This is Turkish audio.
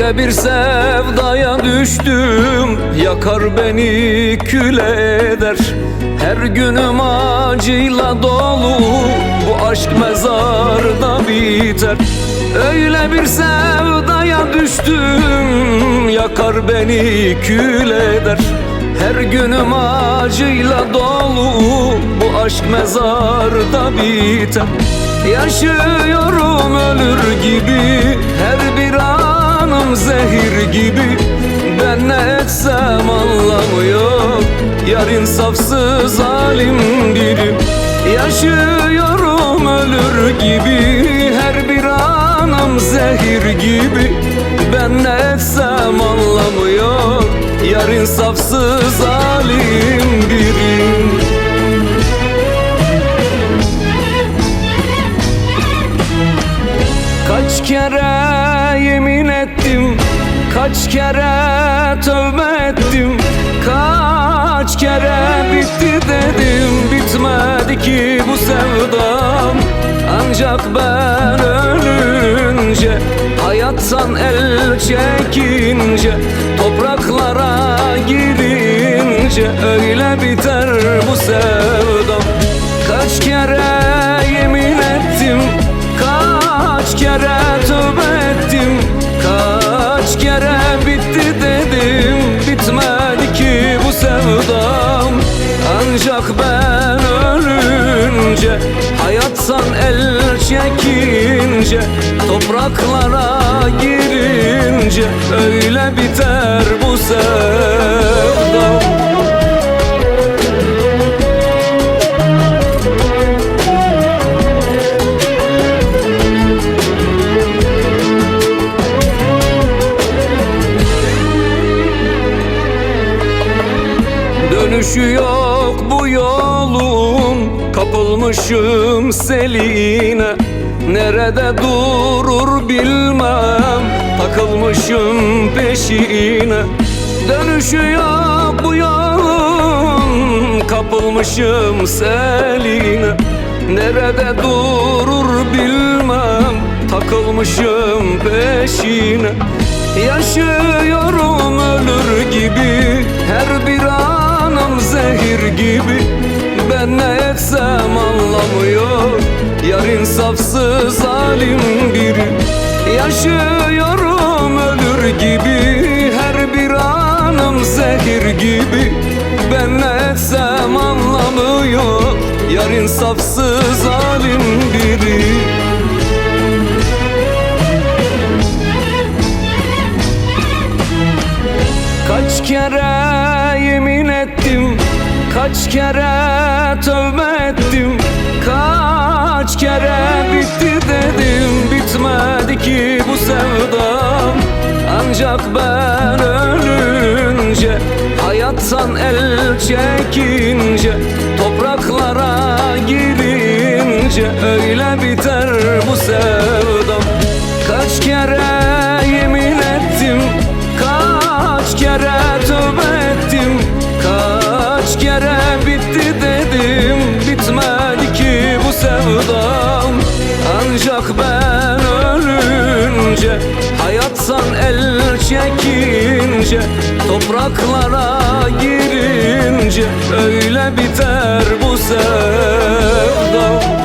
Öyle bir sevdaya düştüm, yakar beni kül eder. Her günüm acıyla dolu, bu aşk mezarda biter. Öyle bir sevdaya düştüm, yakar beni kül eder. Her günüm acıyla dolu, bu aşk mezarda biter. Yaşıyorum ölür gibi, her bir anım zehir gibi. Ben ne etsem anlamıyor, yar insafsız zalim biri. Yaşıyorum ölür gibi, her bir anım zehir gibi. Ben ne etsem anlamıyor, yar insafsız zalim biri. Kaç kere yemin ettim, kaç kere tövbe ettim, kaç kere bitti dedim. Bitmedi ki bu sevdam, ancak ben ölünce, hayattan el çekince, topraklara girince öyle biter bu sevdam. Kaç kere yemin ettim, kaç kere tövbe ettim, kaç kere bitti dedim. Bitmedi ki bu sevdam, ancak ben ölünce, hayattan el çekince, topraklara girince öyle biter bu sevdam. Dönüşü yok bu yolun, kapılmışım seline. Nerede durur bilmem, takılmışım peşine. Dönüşü yok bu yolun, kapılmışım seline. Nerede durur bilmem, takılmışım peşine. Yaşıyorum ölür gibi, her bir anım zehir gibi. Ben ne etsem anlamıyor, yar insafsız zalim biri. Yaşıyorum ölür gibi, her bir anım zehir gibi. Ben ne etsem anlamıyor, yar insafsız zalim biri. Kaç kere yemin ettim, kaç kere tövbe ettim, kaç kere bitti dedim. Bitmedi ki bu sevdam, ancak ben ölünce, hayattan el çekince, topraklara girince öyle biter bu sevdam. Kaç kere yemin ettim, kaç kere tövbe ettim, kaç kere bitti dedim. Bitmedi ki bu sevdam, ancak ben ölünce, hayattan el çekince, topraklara girince öyle biter bu sevdam.